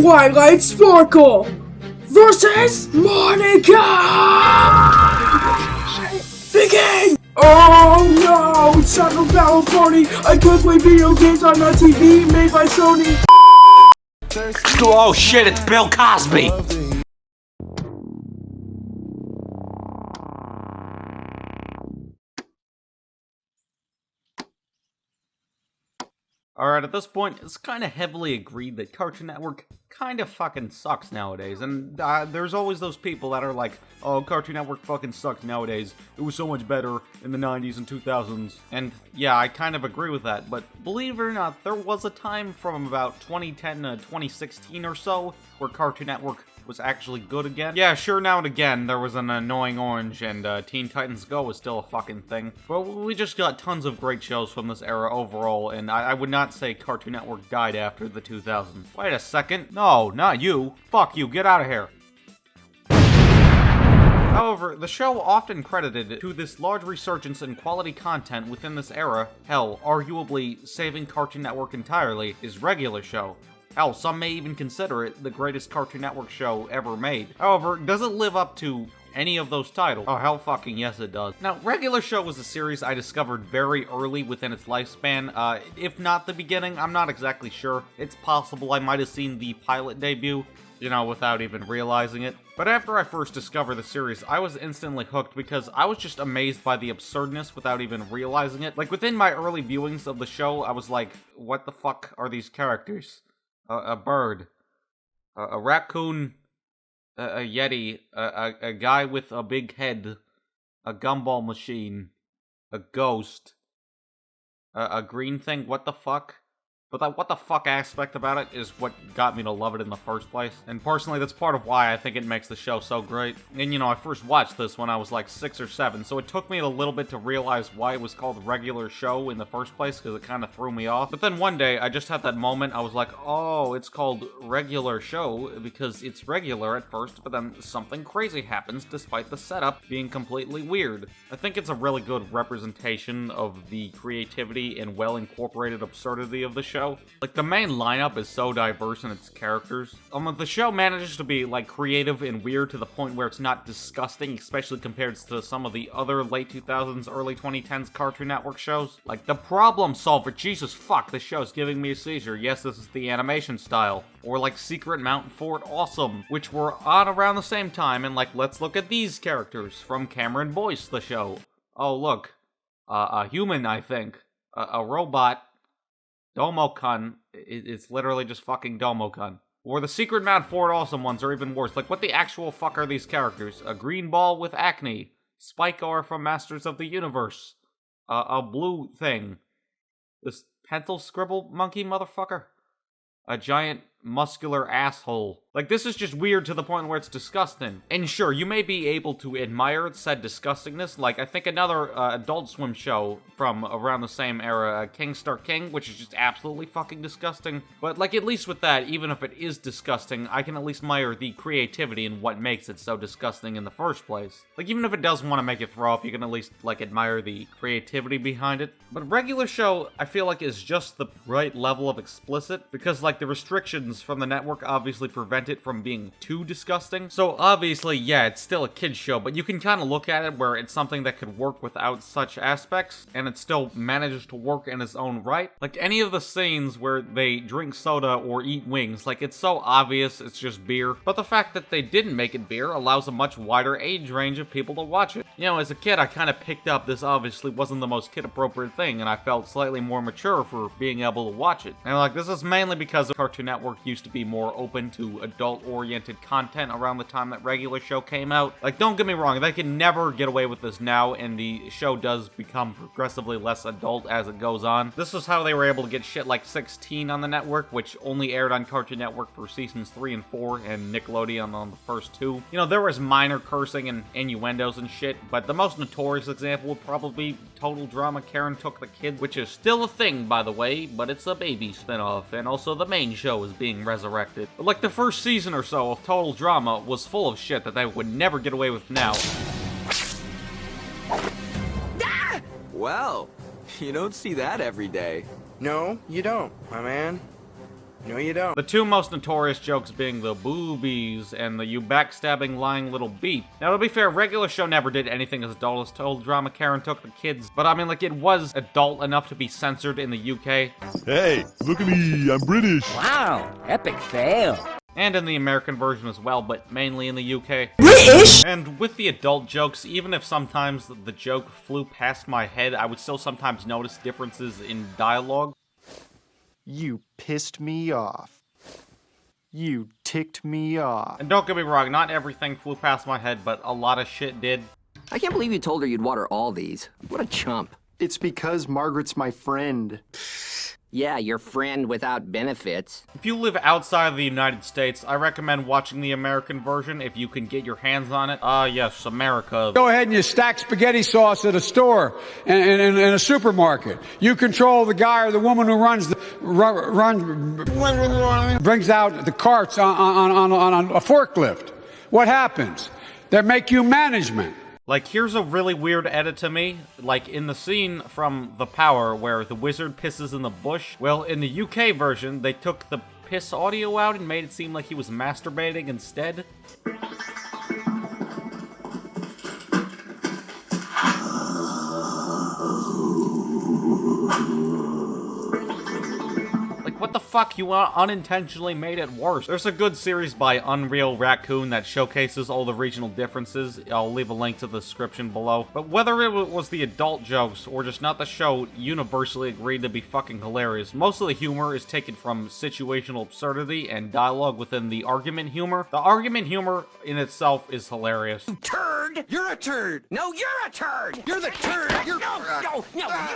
Twilight Sparkle versus Monica! Begin! Oh no! It's time for Battle Party! I could play video games on a TV made by Sony! Oh shit, it's Bill Cosby! Alright, at this point, it's kinda heavily agreed that Cartoon Network kinda fucking sucks nowadays, and there's always those people that are like, oh, Cartoon Network fucking sucks nowadays, it was so much better in the 90s and 2000s, and yeah, I kind of agree with that, but believe it or not, there was a time from about 2010 to 2016 or so, where Cartoon Network was actually good again. Yeah, sure, now and again, there was an annoying orange, and Teen Titans Go was still a fucking thing. But we just got tons of great shows from this era overall, and I would not say Cartoon Network died after the 2000s. Wait a second. No, not you. Fuck you, get out of here. However, the show often credited to this large resurgence in quality content within this era, hell, arguably saving Cartoon Network entirely, is Regular Show. Hell, some may even consider it the greatest Cartoon Network show ever made. However, does it live up to any of those titles? Oh, hell fucking yes it does. Now, Regular Show was a series I discovered very early within its lifespan. If not the beginning, I'm not exactly sure. It's possible I might have seen the pilot debut, you know, without even realizing it. But after I first discovered the series, I was instantly hooked because I was just amazed by the absurdness without even realizing it. Like, within my early viewings of the show, I was like, what the fuck are these characters? A bird, a raccoon, a yeti, a guy with a big head, a gumball machine, a ghost, a green thing, what the fuck? But that what the fuck aspect about it is what got me to love it in the first place. And personally, that's part of why I think it makes the show so great. And you know, I first watched this when I was like 6 or 7, so it took me a little bit to realize why it was called Regular Show in the first place, because it kind of threw me off. But then one day, I just had that moment, I was like, oh, it's called Regular Show because it's regular at first, but then something crazy happens despite the setup being completely weird. I think it's a really good representation of the creativity and well-incorporated absurdity of the show. Like, the main lineup is so diverse in its characters. The show manages to be, like, creative and weird to the point where it's not disgusting, especially compared to some of the other late 2000s, early 2010s Cartoon Network shows. Like, The Problem Solver, Jesus fuck, this show's giving me a seizure. Yes, this is the animation style. Or, like, Secret Mountain Fort Awesome, which were on around the same time, and, like, let's look at these characters from Cameron Boyce, the show. Oh, look. A human, I think. A robot. Domokun, it's literally just fucking Domokun. Or the Secret Mountain Fort Awesome ones are even worse. Like, what the actual fuck are these characters? A green ball with acne. Spike-Or from Masters of the Universe. A blue thing. This pencil scribble monkey motherfucker. A giant muscular asshole. Like, this is just weird to the point where it's disgusting. And sure, you may be able to admire said disgustingness. Like, I think another Adult Swim show from around the same era, King Star King, which is just absolutely fucking disgusting. But, like, at least with that, even if it is disgusting, I can at least admire the creativity and what makes it so disgusting in the first place. Like, even if it does want to make you throw up, you can at least, like, admire the creativity behind it. But Regular Show, I feel like, is just the right level of explicit, because, like, the restrictions from the network obviously prevent it from being too disgusting. So obviously, yeah, it's still a kid's show, but you can kind of look at it where it's something that could work without such aspects, and it still manages to work in its own right. Like, any of the scenes where they drink soda or eat wings, like, it's so obvious it's just beer, but the fact that they didn't make it beer allows a much wider age range of people to watch it. You know, as a kid, I kind of picked up this obviously wasn't the most kid-appropriate thing, and I felt slightly more mature for being able to watch it. And, like, this is mainly because Cartoon Network used to be more open to adult-oriented content around the time that Regular Show came out. Like, don't get me wrong, they can never get away with this now, and the show does become progressively less adult as it goes on. This is how they were able to get shit like 16 on the network, which only aired on Cartoon Network for seasons 3 and 4, and Nickelodeon on the first 2. You know, there was minor cursing and innuendos and shit, but the most notorious example would probably be Total Drama Karen Took the Kid, which is still a thing, by the way, but it's a baby spinoff, and also the main show is being resurrected. But like, the first season or so of Total Drama was full of shit that they would never get away with now. Well, you don't see that every day. No, you don't, my man. No, you don't. The two most notorious jokes being the boobies and the you backstabbing lying little beep. Now, to be fair, Regular Show never did anything as adult as Total Drama Karen took the kids, but I mean, like, it was adult enough to be censored in the UK. Hey, look at me, I'm British. Wow, epic fail. And in the American version as well, but mainly in the UK. British? And with the adult jokes, even if sometimes the joke flew past my head, I would still sometimes notice differences in dialogue. You pissed me off. You ticked me off. And don't get me wrong, not everything flew past my head, but a lot of shit did. I can't believe you told her you'd water all these. What a chump. It's because Margaret's my friend. Yeah, your friend without benefits. If you live outside of the United States, I recommend watching the American version if you can get your hands on it. Yes, America. Go ahead and you stack spaghetti sauce at a store and in a supermarket. You control the guy or the woman who brings out the carts on a forklift. What happens? They make you management. Like, here's a really weird edit to me. Like, in the scene from The Power where the wizard pisses in the bush, well, in the UK version, they took the piss audio out and made it seem like he was masturbating instead. What the fuck? You unintentionally made it worse. There's a good series by Unreal Raccoon that showcases all the regional differences. I'll leave a link to the description below. But whether it was the adult jokes or just not, the show universally agreed to be fucking hilarious. Most of the humor is taken from situational absurdity and dialogue within the argument humor. The argument humor in itself is hilarious. Turd! You're a turd! No, you're a turd! You're the turd! You're... No!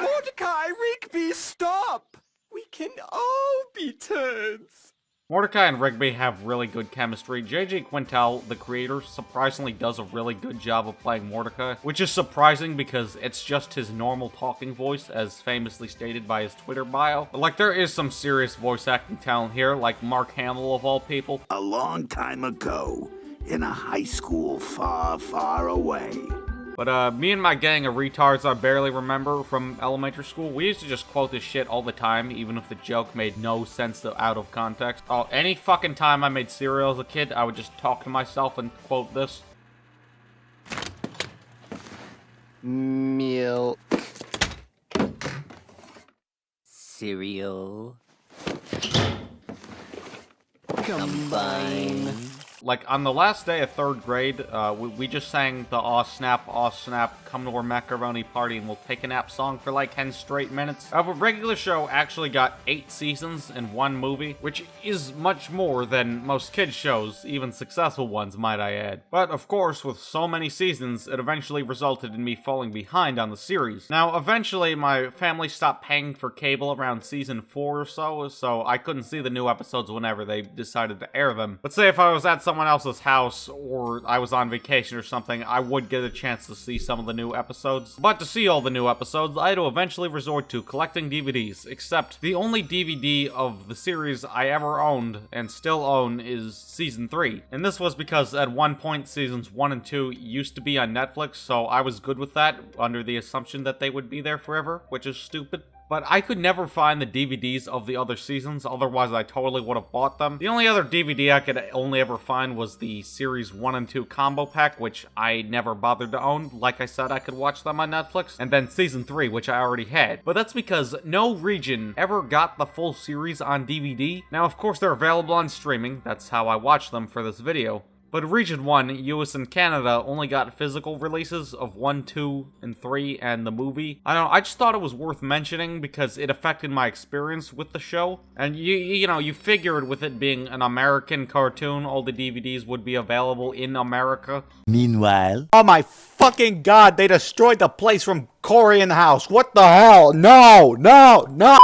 Mordecai, Rigby, stop! We can all be turds. Mordecai and Rigby have really good chemistry. J.J. Quintel, the creator, surprisingly does a really good job of playing Mordecai, which is surprising because it's just his normal talking voice, as famously stated by his Twitter bio. But, like, there is some serious voice acting talent here, like Mark Hamill of all people. A long time ago, in a high school far, far away. But, me and my gang of retards I barely remember from elementary school, we used to just quote this shit all the time, even if the joke made no sense out of context. Oh, any fucking time I made cereal as a kid, I would just talk to myself and quote this. Milk. Cereal. Combine. Like, on the last day of 3rd grade, we just sang the aw snap, come to our macaroni party and we'll take a nap song for like 10 straight minutes. A Regular Show actually got 8 seasons and 1 movie, which is much more than most kids shows, even successful ones, might I add. But, of course, with so many seasons, it eventually resulted in me falling behind on the series. Now, eventually, my family stopped paying for cable around season 4 or so I couldn't see the new episodes whenever they decided to air them. But say if I was at someone else's house or I was on vacation or something, I would get a chance to see some of the new episodes. But to see all the new episodes, I had to eventually resort to collecting DVDs, except the only DVD of the series I ever owned and still own is season 3. And this was because at one point seasons 1 and 2 used to be on Netflix, so I was good with that under the assumption that they would be there forever, which is stupid. But I could never find the DVDs of the other seasons, otherwise I totally would have bought them. The only other DVD I could only ever find was the Series 1 and 2 combo pack, which I never bothered to own. Like I said, I could watch them on Netflix. And then Season 3, which I already had. But that's because no region ever got the full series on DVD. Now, of course, they're available on streaming. That's how I watched them for this video. But Region 1, US and Canada, only got physical releases of 1, 2, and 3, and the movie. I don't know, I just thought it was worth mentioning because it affected my experience with the show. And you know, you figured with it being an American cartoon, all the DVDs would be available in America. Meanwhile... Oh my fucking god, they destroyed the place from Corey in the house. What the hell? No, no, no!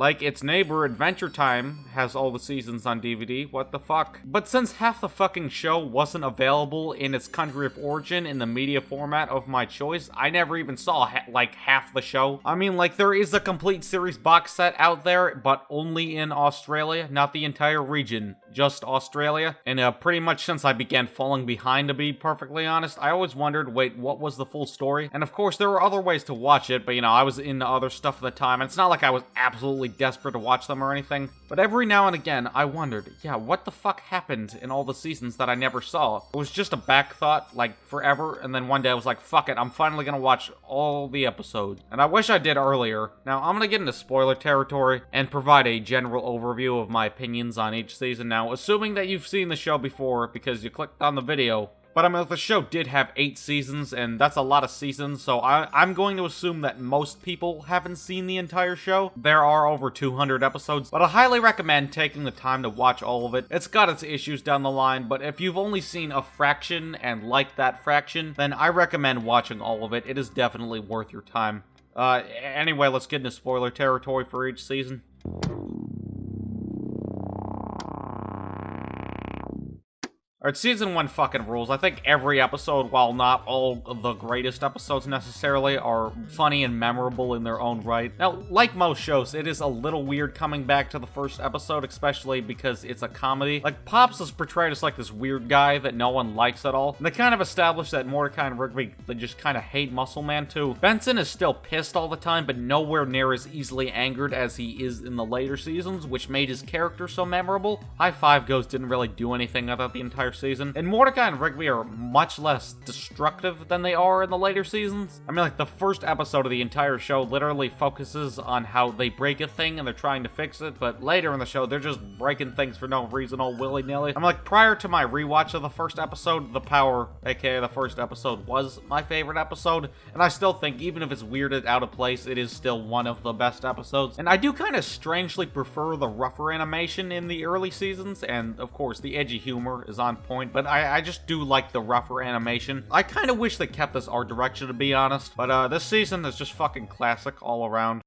Like, its neighbor, Adventure Time, has all the seasons on DVD. What the fuck? But since half the fucking show wasn't available in its country of origin in the media format of my choice, I never even saw, like, half the show. I mean, like, there is a complete series box set out there, but only in Australia, not the entire region, just Australia. And pretty much since I began falling behind, to be perfectly honest, I always wondered, wait, what was the full story? And of course, there were other ways to watch it, but, you know, I was into other stuff at the time, and it's not like I was absolutely really desperate to watch them or anything, but every now and again, I wondered, yeah, what the fuck happened in all the seasons that I never saw? It was just a back thought, like, forever, and then one day I was like, fuck it, I'm finally gonna watch all the episodes. And I wish I did earlier. Now, I'm gonna get into spoiler territory and provide a general overview of my opinions on each season now, assuming that you've seen the show before because you clicked on the video. But I mean, the show did have 8 seasons, and that's a lot of seasons, so I'm going to assume that most people haven't seen the entire show. There are over 200 episodes, but I highly recommend taking the time to watch all of it. It's got its issues down the line, but if you've only seen a fraction and liked that fraction, then I recommend watching all of it. It is definitely worth your time. Anyway, let's get into spoiler territory for each season. Alright, season 1 fucking rules. I think every episode, while not all of the greatest episodes necessarily, are funny and memorable in their own right. Now, like most shows, it is a little weird coming back to the first episode, especially because it's a comedy. Like, Pops is portrayed as like this weird guy that no one likes at all. And they kind of establish that Mordecai and Rigby, they just kind of hate Muscle Man too. Benson is still pissed all the time, but nowhere near as easily angered as he is in the later seasons, which made his character so memorable. High Five Ghost didn't really do anything about the entire season, and Mordecai and Rigby are much less destructive than they are in the later seasons. I mean, like, the first episode of the entire show literally focuses on how they break a thing and they're trying to fix it, but later in the show, they're just breaking things for no reason, all willy-nilly. I'm like, prior to my rewatch of the first episode, The Power, aka the first episode, was my favorite episode, and I still think, even if it's weirded out of place, it is still one of the best episodes. And I do kind of strangely prefer the rougher animation in the early seasons, and of course, the edgy humor is on point, but I just do like the rougher animation. I kind of wish they kept this art direction, to be honest, but this season is just fucking classic all around.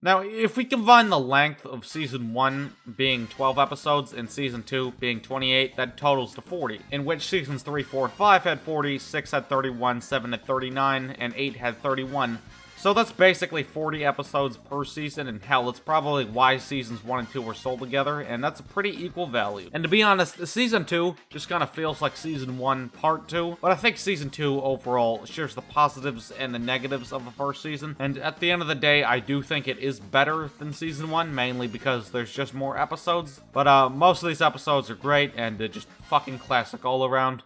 Now, if we combine the length of Season 1 being 12 episodes and Season 2 being 28, that totals to 40, in which Seasons 3, 4, and 5 had 40, 6 had 31, 7 had 39, and 8 had 31. So that's basically 40 episodes per season, and hell, it's probably why Seasons 1 and 2 were sold together, and that's a pretty equal value. And to be honest, Season 2 just kind of feels like Season 1 Part 2, but I think Season 2 overall shares the positives and the negatives of the first season, and at the end of the day, I do think it is better than Season 1, mainly because there's just more episodes, but most of these episodes are great, and just fucking classic all around.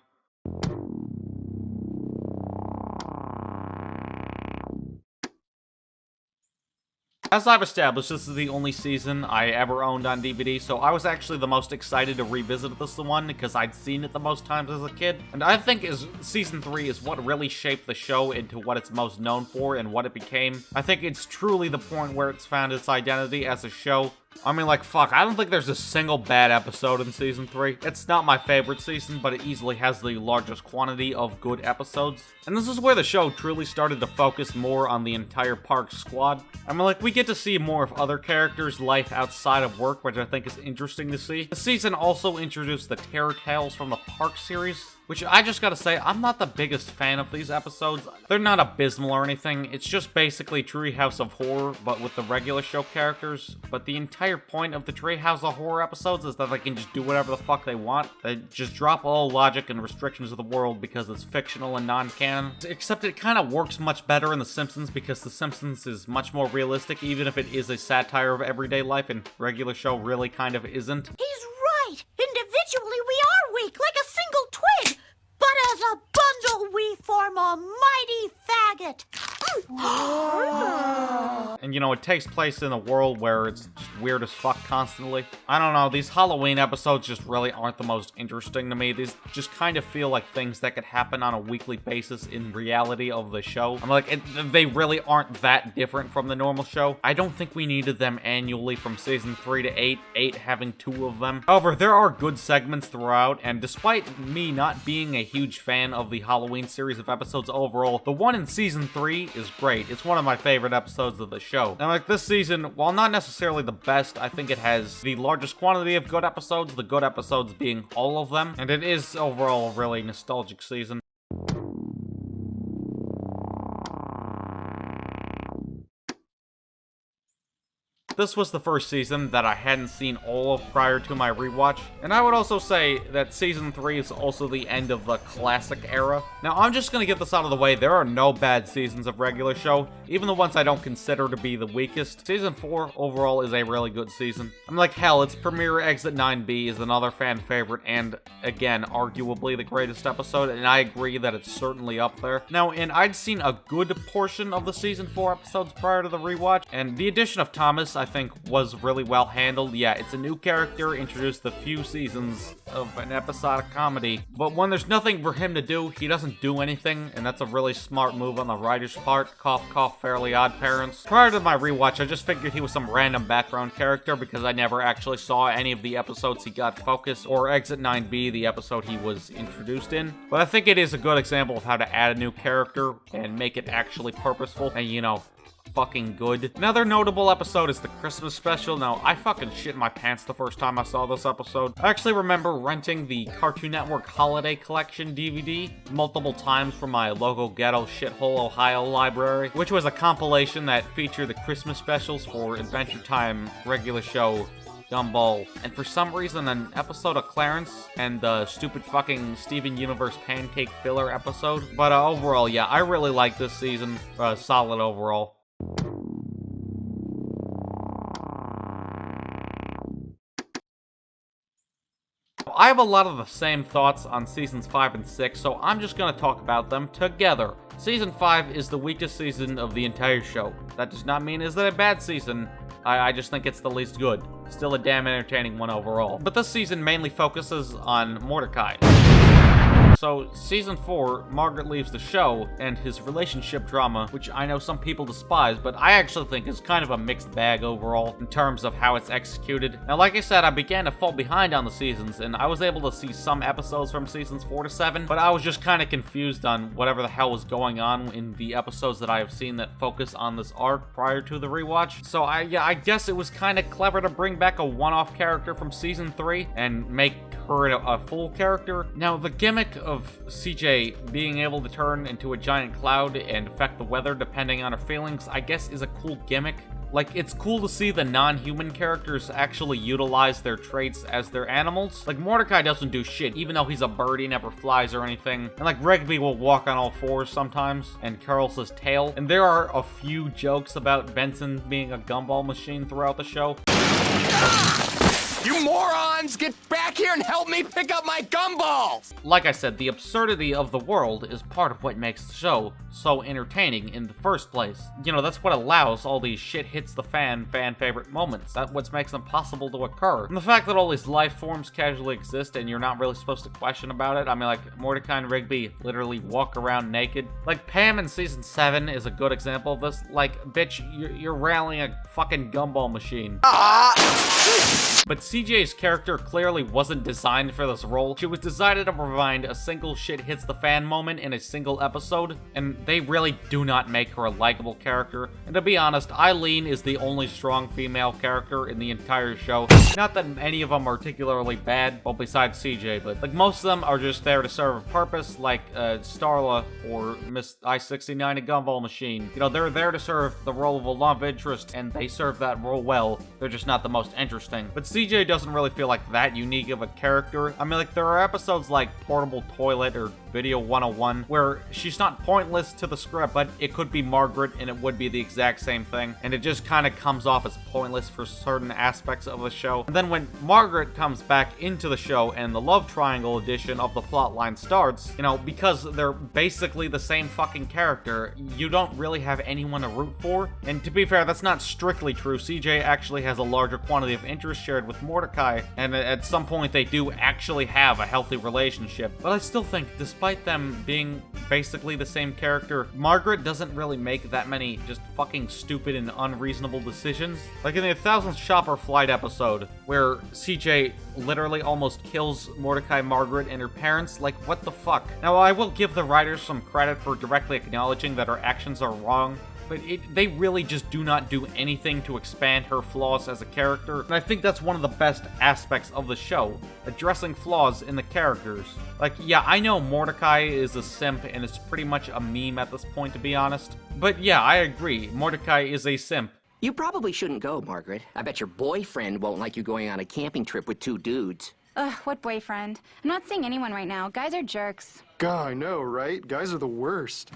As I've established, this is the only season I ever owned on DVD, so I was actually the most excited to revisit this one because I'd seen it the most times as a kid. And I think Season 3 is what really shaped the show into what it's most known for and what it became. I think it's truly the point where it's found its identity as a show. I mean, like, fuck, I don't think there's a single bad episode in Season 3. It's not my favorite season, but it easily has the largest quantity of good episodes. And this is where the show truly started to focus more on the entire Parks squad. I mean, like, we get to see more of other characters' life outside of work, which I think is interesting to see. The season also introduced the Terror Tales from the Parks series, which I just gotta say, I'm not the biggest fan of these episodes. They're not abysmal or anything, it's just basically Treehouse of Horror, but with the regular show characters. But the entire point of the Treehouse of Horror episodes is that they can just do whatever the fuck they want. They just drop all logic and restrictions of the world because it's fictional and non-canon. Except it kind of works much better in The Simpsons because The Simpsons is much more realistic, even if it is a satire of everyday life, and regular show really kind of isn't. He's right! Individually we are weak, like a single twig! But as a bundle, we form a mighty faggot. And you know, it takes place in a world where it's just weird as fuck constantly. I don't know, these Halloween episodes just really aren't the most interesting to me. These just kind of feel like things that could happen on a weekly basis in reality of the show. I'm like, they really aren't that different from the normal show. I don't think we needed them annually from Season 3 to 8 having 2 of them. However, there are good segments throughout, and despite me not being a huge fan of the Halloween series of episodes overall, the one in Season 3 is great. It's one of my favorite episodes of the show. And like this season, while not necessarily the best, I think it has the largest quantity of good episodes, the good episodes being all of them, and it is overall a really nostalgic season. This was the first season that I hadn't seen all of prior to my rewatch, and I would also say that Season 3 is also the end of the classic era. Now, I'm just gonna get this out of the way, there are no bad seasons of regular show, even the ones I don't consider to be the weakest. Season 4 overall is a really good season. I'm like, hell, its premiere Exit 9B is another fan favorite, and again, arguably the greatest episode, and I agree that it's certainly up there. Now, and I'd seen a good portion of the Season 4 episodes prior to the rewatch, and the addition of Thomas, I think, was really well handled. Yeah, it's a new character introduced a few seasons of an episodic comedy, but when there's nothing for him to do, he doesn't do anything, and that's a really smart move on the writer's part. Cough, cough, Fairly Odd Parents. Prior to my rewatch, I just figured he was some random background character because I never actually saw any of the episodes he got focused, or Exit 9B, the episode he was introduced in. But I think it is a good example of how to add a new character and make it actually purposeful and, you know, fucking good. Another notable episode is the Christmas special. Now, I fucking shit my pants the first time I saw this episode. I actually remember renting the Cartoon Network Holiday Collection DVD multiple times from my local ghetto shithole Ohio library, which was a compilation that featured the Christmas specials for Adventure Time, regular show, Gumball, and for some reason an episode of Clarence and the stupid fucking Steven Universe pancake filler episode. But overall, yeah, I really like this season. Solid overall. I have a lot of the same thoughts on seasons 5 and 6, so I'm just gonna talk about them together. Season 5 is the weakest season of the entire show. That does not mean it's a bad season. I just think it's the least good. Still a damn entertaining one overall. But this season mainly focuses on Mordecai. So, Season 4, Margaret leaves the show, and his relationship drama, which I know some people despise, but I actually think is kind of a mixed bag overall, in terms of how it's executed. Now, like I said, I began to fall behind on the seasons, and I was able to see some episodes from Seasons 4 to 7, but I was just kind of confused on whatever the hell was going on in the episodes that I have seen that focus on this arc prior to the rewatch. So, I guess it was kind of clever to bring back a one-off character from Season 3, and make her a full character. Now, the gimmick of CJ being able to turn into a giant cloud and affect the weather depending on her feelings, I guess is a cool gimmick. Like, it's cool to see the non-human characters actually utilize their traits as their animals. Like, Mordecai doesn't do shit, even though he's a bird, he never flies or anything. And like, Rigby will walk on all fours sometimes and curls his tail. And there are a few jokes about Benson being a gumball machine throughout the show. You morons! Get back here and help me pick up my gumballs! Like I said, the absurdity of the world is part of what makes the show so entertaining in the first place. You know, that's what allows all these shit hits the fan favorite moments. That's what makes them possible to occur. And the fact that all these life forms casually exist and you're not really supposed to question about it. I mean, like, Mordecai and Rigby literally walk around naked. Like, Pam in Season 7 is a good example of this. Like, bitch, you're rallying a fucking gumball machine. But CJ's character clearly wasn't designed for this role. She was designed to provide a single shit hits the fan moment in a single episode, and they really do not make her a likable character. And to be honest, Eileen is the only strong female character in the entire show. Not that any of them are particularly bad, well, besides CJ, but like most of them are just there to serve a purpose, like Starla or Miss I-69 a Gumball Machine. You know, they're there to serve the role of a love interest, and they serve that role well. They're just not the most interesting. But CJ doesn't really feel like that unique of a character. I mean, like, there are episodes like Portable Toilet or Video 101 where she's not pointless to the script, but it could be Margaret and it would be the exact same thing, and it just kind of comes off as pointless for certain aspects of the show. And then when Margaret comes back into the show and the love triangle edition of the plotline starts, you know, because they're basically the same fucking character, you don't really have anyone to root for. And to be fair, that's not strictly true. CJ actually has a larger quantity of interest shared with Mordecai, and at some point they do actually have a healthy relationship. But I still think, despite them being basically the same character, Margaret doesn't really make that many just fucking stupid and unreasonable decisions. Like in the 1000th Shopper Flight episode, where CJ literally almost kills Mordecai, Margaret, and her parents. Like, what the fuck? Now, I will give the writers some credit for directly acknowledging that her actions are wrong, but they really just do not do anything to expand her flaws as a character. And I think that's one of the best aspects of the show, addressing flaws in the characters. Like, yeah, I know Mordecai is a simp, and it's pretty much a meme at this point, to be honest. But yeah, I agree, Mordecai is a simp. You probably shouldn't go, Margaret. I bet your boyfriend won't like you going on a camping trip with 2 dudes. Ugh, what boyfriend? I'm not seeing anyone right now. Guys are jerks. God, I know, right? Guys are the worst.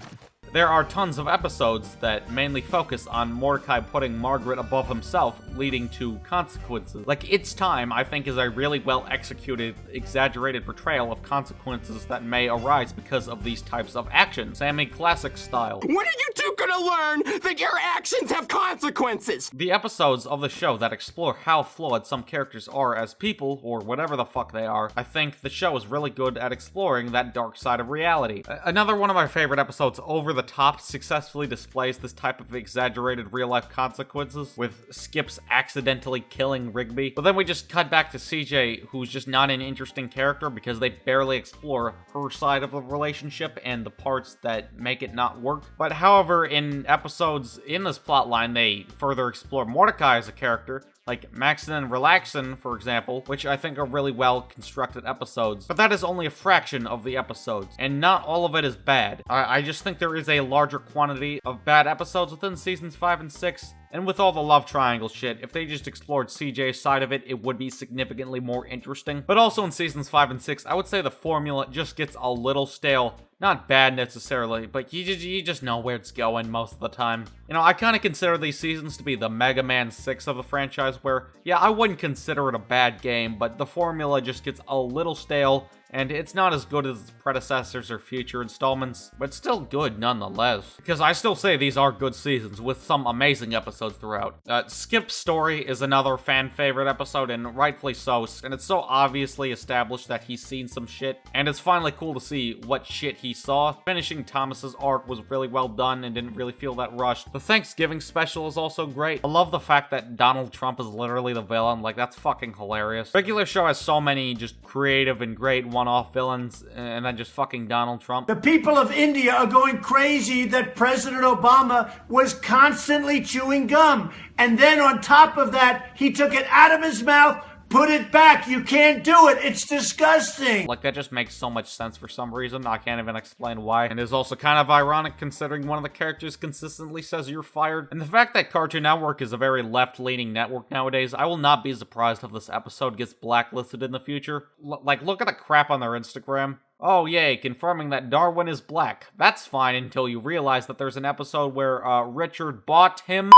There are tons of episodes that mainly focus on Mordecai putting Margaret above himself, leading to consequences. Like It's Time, I think, is a really well-executed, exaggerated portrayal of consequences that may arise because of these types of actions. Sammy Classic style. When are you two gonna learn that your actions have consequences? The episodes of the show that explore how flawed some characters are as people, or whatever the fuck they are, I think the show is really good at exploring that dark side of reality. Another one of my favorite episodes, Over the Top, successfully displays this type of exaggerated real-life consequences, with Skips accidentally killing Rigby. But then we just cut back to CJ, who's just not an interesting character because they barely explore her side of the relationship and the parts that make it not work. But however, in episodes in this plotline, they further explore Mordecai as a character, like Maxin and Relaxin, for example, which I think are really well-constructed episodes. But that is only a fraction of the episodes, and not all of it is bad. I just think there is a larger quantity of bad episodes within seasons 5 and 6, and with all the love triangle shit, if they just explored CJ's side of it, it would be significantly more interesting. But also in seasons 5 and 6, I would say the formula just gets a little stale. Not bad necessarily, but you just know where it's going most of the time. You know, I kind of consider these seasons to be the Mega Man 6 of the franchise, where, yeah, I wouldn't consider it a bad game, but the formula just gets a little stale, and it's not as good as its predecessors or future installments, but still good nonetheless. Because I still say these are good seasons, with some amazing episodes throughout. Skip's story is another fan favorite episode, and rightfully so, and it's so obviously established that he's seen some shit, and it's finally cool to see what shit he saw. Finishing Thomas's arc was really well done and didn't really feel that rushed. The Thanksgiving special is also great. I love the fact that Donald Trump is literally the villain, like that's fucking hilarious. Regular show has so many just creative and great one-off villains, and then just fucking Donald Trump. The people of India are going crazy that President Obama was constantly chewing gum. And then on top of that, he took it out of his mouth, put it back. You can't do it. It's disgusting. Like, that just makes so much sense for some reason. I can't even explain why. And it's also kind of ironic considering one of the characters consistently says you're fired. And the fact that Cartoon Network is a very left-leaning network nowadays, I will not be surprised if this episode gets blacklisted in the future. Like, look at the crap on their Instagram. Oh yay, confirming that Darwin is black. That's fine until you realize that there's an episode where Richard bought him.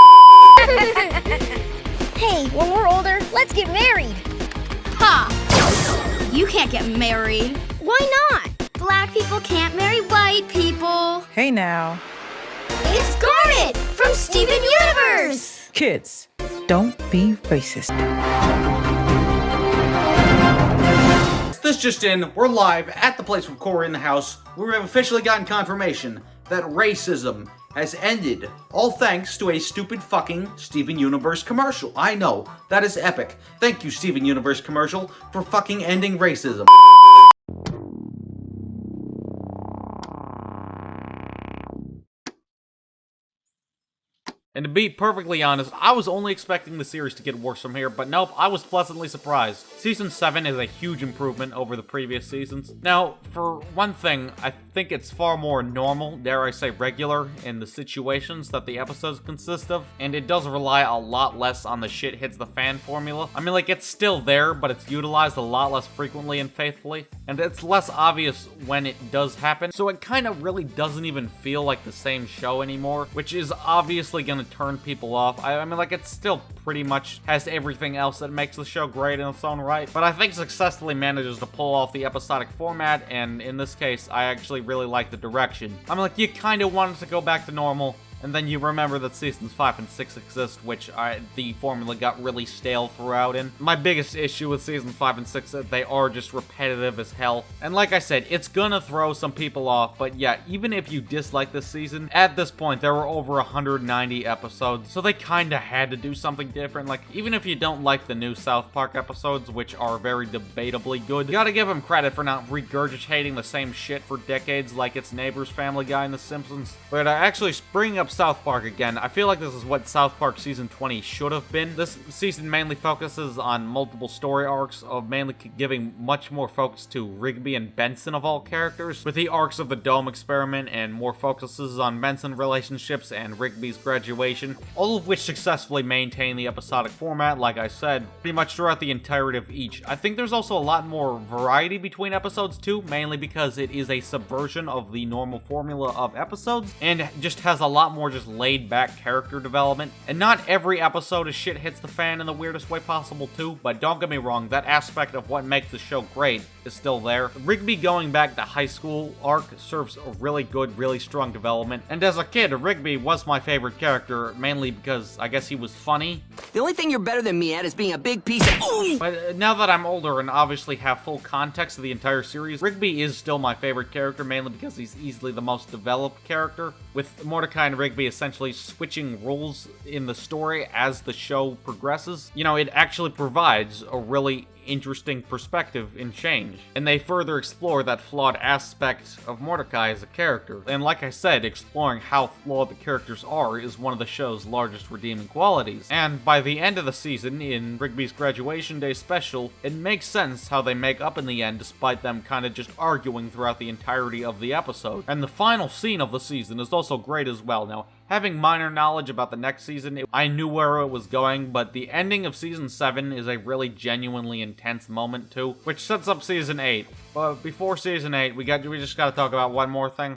Hey, when we're older, let's get married. Ha! You can't get married. Why not? Black people can't marry white people. Hey now. It's Garnet from Steven Universe. Kids, don't be racist. This just in, we're live at the place with Corey in the house, where we have officially gotten confirmation that racism has ended, all thanks to a stupid fucking Steven Universe commercial. I know, that is epic. Thank you, Steven Universe commercial, for fucking ending racism. And to be perfectly honest, I was only expecting the series to get worse from here, but nope, I was pleasantly surprised. Season 7 is a huge improvement over the previous seasons. Now, for one thing, I think it's far more normal, dare I say regular, in the situations that the episodes consist of, and it does rely a lot less on the shit hits the fan formula. I mean, like, it's still there, but it's utilized a lot less frequently and faithfully, and it's less obvious when it does happen, so it kind of really doesn't even feel like the same show anymore, which is obviously gonna turn people off. I mean, like, it still pretty much has everything else that makes the show great in its own right, but I think successfully manages to pull off the episodic format, and in this case, I actually really like the direction. I mean, like, you kind of want it to go back to normal, and then you remember that seasons 5 and 6 exist, which the formula got really stale throughout in. My biggest issue with season 5 and 6 is that they are just repetitive as hell. And like I said, it's gonna throw some people off, but yeah, even if you dislike this season, at this point, there were over 190 episodes, so they kinda had to do something different. Like, even if you don't like the new South Park episodes, which are very debatably good, you gotta give them credit for not regurgitating the same shit for decades like its neighbors Family Guy and The Simpsons. But actually, springing up up South Park again, I feel like this is what South Park Season 20 should have been. This season mainly focuses on multiple story arcs, of mainly giving much more focus to Rigby and Benson of all characters, with the arcs of the Dome Experiment and more focuses on Benson relationships and Rigby's graduation, all of which successfully maintain the episodic format, like I said, pretty much throughout the entirety of each. I think there's also a lot more variety between episodes too, mainly because it is a subversion of the normal formula of episodes, and just has a lot more just laid-back character development. And not every episode of shit hits the fan in the weirdest way possible too, but don't get me wrong, that aspect of what makes the show great is still there. Rigby going back to high school arc serves a really good, really strong development, and as a kid, Rigby was my favorite character, mainly because I guess he was funny. The only thing you're better than me at is being a big piece of But now that I'm older and obviously have full context of the entire series, Rigby is still my favorite character, mainly because he's easily the most developed character, with Mordecai and Rigby essentially switching roles in the story as the show progresses. You know, it actually provides a really interesting perspective and change, and they further explore that flawed aspect of Mordecai as a character. And like I said, exploring how flawed the characters are is one of the show's largest redeeming qualities. And by the end of the season, in Rigby's graduation day special, it makes sense how they make up in the end despite them kind of just arguing throughout the entirety of the episode. And the final scene of the season is also great as well. Now, having minor knowledge about the next season, I knew where it was going, but the ending of Season 7 is a really genuinely intense moment too, which sets up Season 8. But before Season 8, we just gotta talk about one more thing.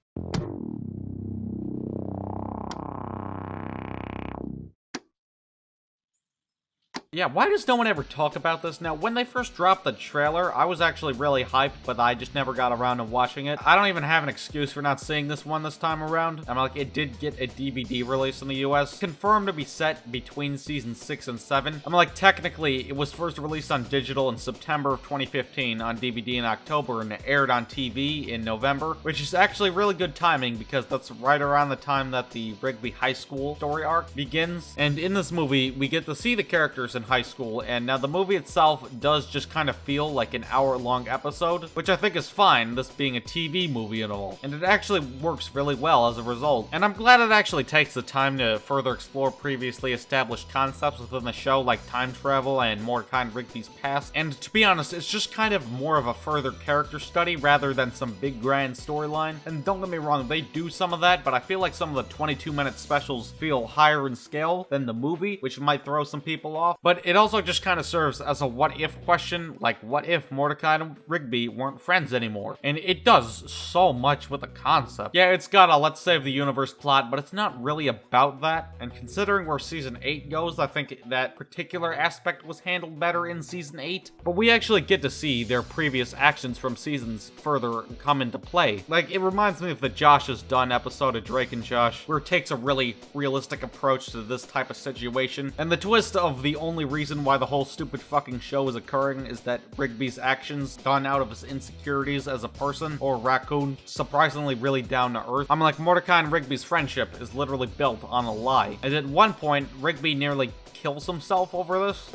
Yeah, why does no one ever talk about this? Now, when they first dropped the trailer, I was actually really hyped, but I just never got around to watching it. I don't even have an excuse for not seeing this one this time around. I'm like, it did get a DVD release in the US, confirmed to be set between Season 6 and 7. I'm like, technically, it was first released on digital in September of 2015, on DVD in October, and it aired on TV in November, which is actually really good timing because that's right around the time that the Rigby High School story arc begins. And in this movie, we get to see the characters in high school, and now the movie itself does just kind of feel like an hour-long episode, which I think is fine, this being a TV movie and all, and it actually works really well as a result. And I'm glad it actually takes the time to further explore previously established concepts within the show, like time travel and Mordecai and Rigby's past, and to be honest, it's just kind of more of a further character study rather than some big grand storyline. And don't get me wrong, they do some of that, but I feel like some of the 22-minute specials feel higher in scale than the movie, which might throw some people off. But it also just kind of serves as a what-if question, like what if Mordecai and Rigby weren't friends anymore? And it does so much with the concept. Yeah, it's got a let's save the universe plot, but it's not really about that. And considering where Season 8 goes, I think that particular aspect was handled better in Season 8. But we actually get to see their previous actions from seasons further come into play. Like, it reminds me of the Josh is Done episode of Drake and Josh, where it takes a really realistic approach to this type of situation. And the twist of the only reason why the whole stupid fucking show is occurring is that Rigby's actions, done out of his insecurities as a person, or raccoon, surprisingly really down to earth. I'm like, Mordecai and Rigby's friendship is literally built on a lie. And at one point, Rigby nearly kills himself over this.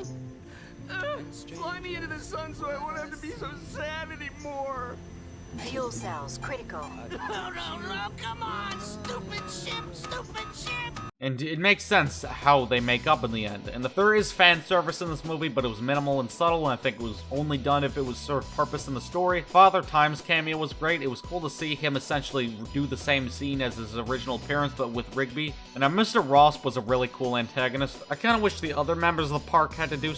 Fly me into the sun so I won't have to be so sad anymore. Fuel cells critical. No, come on! Stupid ship! And it makes sense how they make up in the end. And if there is fan service in this movie, but it was minimal and subtle, and I think it was only done if it was served purpose in the story. Father Time's cameo was great. It was cool to see him essentially do the same scene as his original appearance, but with Rigby. And Mr. Ross was a really cool antagonist. I kind of wish the other members of the park had to do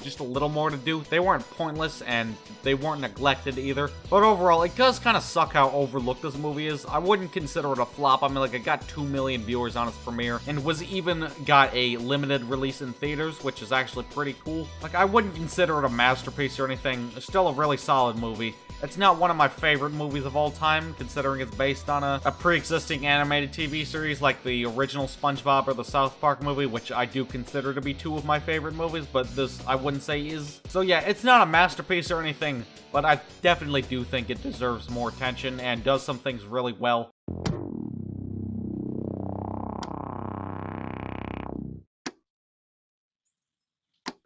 just a little more to do. They weren't pointless, and they weren't neglected either. But overall, it does kind of suck how overlooked this movie is. I wouldn't consider it a flop. I mean, like, it got 2 million viewers on its premiere, and was even got a limited release in theaters, which is actually pretty cool. Like, I wouldn't consider it a masterpiece or anything. It's still a really solid movie. It's not one of my favorite movies of all time, considering it's based on a pre-existing animated TV series like the original SpongeBob or the South Park movie, which I do consider to be 2 of my favorite movies, but this I wouldn't say is. So yeah, it's not a masterpiece or anything, but I definitely do think it deserves more attention and does some things really well.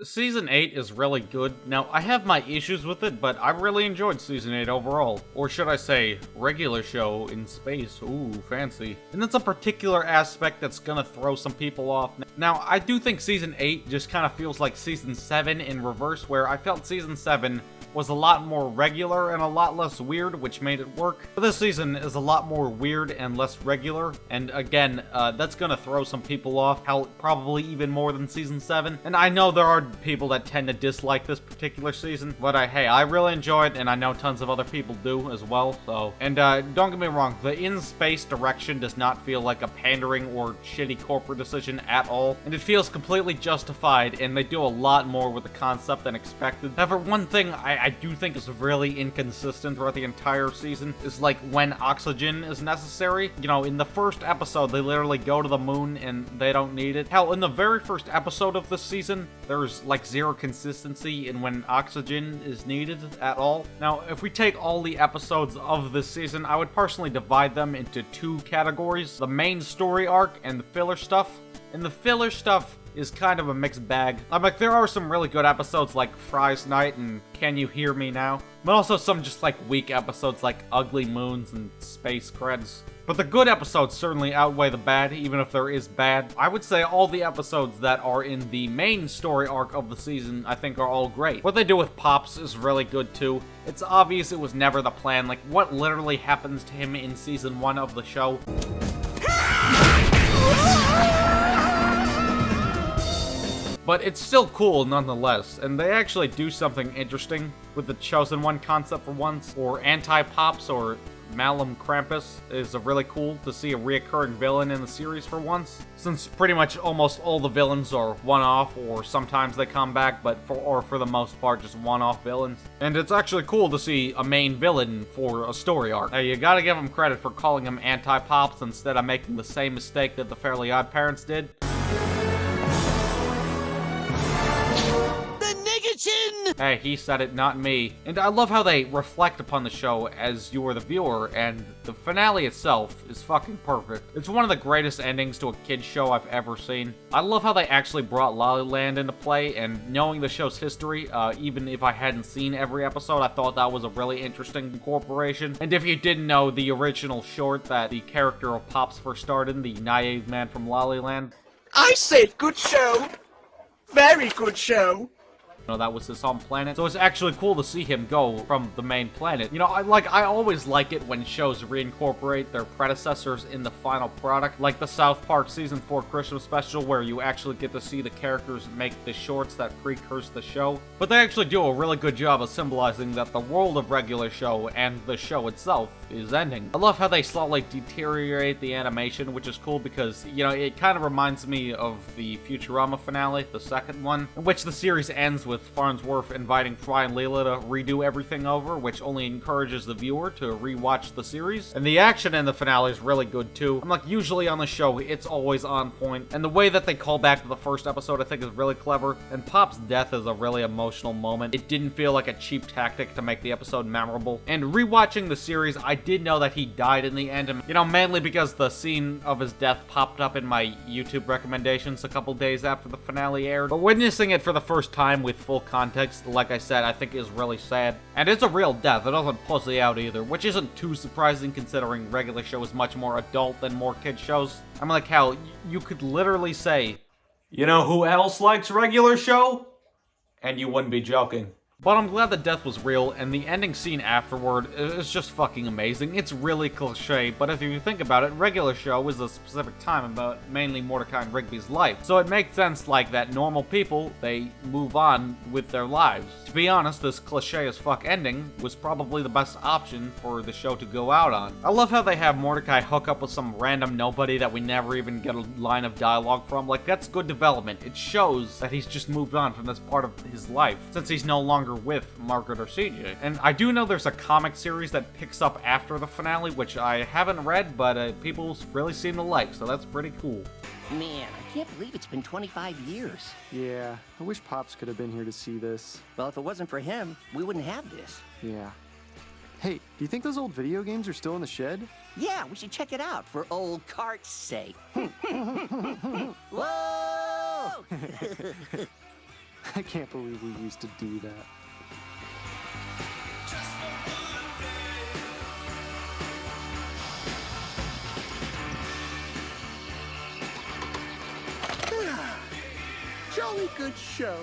Season 8 is really good. Now, I have my issues with it, but I really enjoyed Season 8 overall. Or should I say, regular show in space. Ooh, fancy. And that's a particular aspect that's gonna throw some people off. Now, I do think Season 8 just kind of feels like Season 7 in reverse, where I felt Season 7 was a lot more regular and a lot less weird, which made it work. But this season is a lot more weird and less regular, and again, that's gonna throw some people off, hell, probably even more than Season 7. And I know there are people that tend to dislike this particular season, but hey, I really enjoy it, and I know tons of other people do as well, so. And don't get me wrong, the in-space direction does not feel like a pandering or shitty corporate decision at all, and it feels completely justified, and they do a lot more with the concept than expected. However, one thing I do think is really inconsistent throughout the entire season is like when oxygen is necessary. You know, in the first episode, they literally go to the moon and they don't need it. Hell, in the very first episode of this season, there's like zero consistency in when oxygen is needed at all. Now, if we take all the episodes of this season, I would personally divide them into two categories: the main story arc and the filler stuff. And the filler stuff is kind of a mixed bag. I'm like, there are some really good episodes like Fry's Night and Can You Hear Me Now? But also some just like weak episodes like Ugly Moons and Space Creds. But the good episodes certainly outweigh the bad, even if there is bad. I would say all the episodes that are in the main story arc of the season, I think, are all great. What they do with Pops is really good too. It's obvious it was never the plan. Like, what literally happens to him in season 1 of the show? But it's still cool nonetheless, and they actually do something interesting with the Chosen One concept for once, or Anti-Pops, or Malum Krampus is really cool to see a reoccurring villain in the series for once, since pretty much almost all the villains are one-off, or sometimes they come back, but for the most part just one-off villains. And it's actually cool to see a main villain for a story arc. Now, you gotta give them credit for calling him Anti-Pops instead of making the same mistake that the Fairly Odd Parents did. Hey, he said it, not me. And I love how they reflect upon the show as you are the viewer, and the finale itself is fucking perfect. It's one of the greatest endings to a kid's show I've ever seen. I love how they actually brought La La Land into play, and knowing the show's history, even if I hadn't seen every episode, I thought that was a really interesting incorporation. And if you didn't know the original short that the character of Pops first starred in, the naive man from La La Land. I said good show. Very good show. You know, that was his home planet. So it's actually cool to see him go from the main planet. You know, I always like it when shows reincorporate their predecessors in the final product, like the South Park Season 4 Christmas special, where you actually get to see the characters make the shorts that precurse the show. But they actually do a really good job of symbolizing that the world of regular show and the show itself is ending. I love how they slowly deteriorate the animation, which is cool because, you know, it kind of reminds me of the Futurama finale, the second one, in which the series ends with Farnsworth inviting Fry and Leela to redo everything over, which only encourages the viewer to rewatch the series. And the action in the finale is really good too. I'm like, usually on the show, it's always on point, and the way that they call back to the first episode I think is really clever, and Pop's death is a really emotional moment. It didn't feel like a cheap tactic to make the episode memorable. And rewatching the series, I did know that he died in the end, and, you know, mainly because the scene of his death popped up in my YouTube recommendations a couple days after the finale aired. But witnessing it for the first time with full context, like I said, I think is really sad. And it's a real death, it doesn't pussy out either, which isn't too surprising considering regular show is much more adult than more kid shows. I'm like, hell, you could literally say, you know who else likes regular show? And you wouldn't be joking. But I'm glad the death was real, and the ending scene afterward is just fucking amazing. It's really cliche, but if you think about it, regular show is a specific time about mainly Mordecai and Rigby's life. So it makes sense, like, that normal people, they move on with their lives. To be honest, this cliche as fuck ending was probably the best option for the show to go out on. I love how they have Mordecai hook up with some random nobody that we never even get a line of dialogue from. Like, that's good development. It shows that he's just moved on from this part of his life, since he's no longer with Margaret or CJ. And I do know there's a comic series that picks up after the finale, which I haven't read, but people really seem to like, so that's pretty cool. Man, I can't believe it's been 25 years. Yeah, I wish Pops could have been here to see this. Well, if it wasn't for him, we wouldn't have this. Yeah. Hey, do you think those old video games are still in the shed? Yeah, we should check it out for old Cart's sake. Whoa! I can't believe we used to do that. Jolly good show.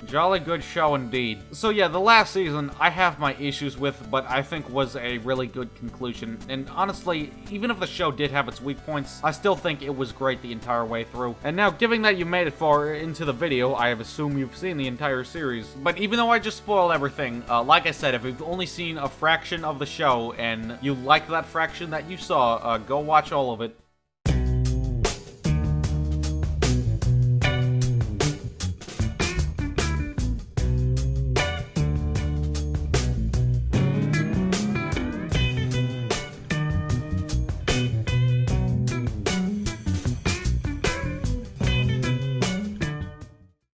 Jolly good show indeed. So yeah, the last season I have my issues with, but I think was a really good conclusion. And honestly, even if the show did have its weak points, I still think it was great the entire way through. And now, given that you made it far into the video, I have assumed you've seen the entire series. But even though I just spoiled everything, like I said, if you've only seen a fraction of the show and you like that fraction that you saw, go watch all of it.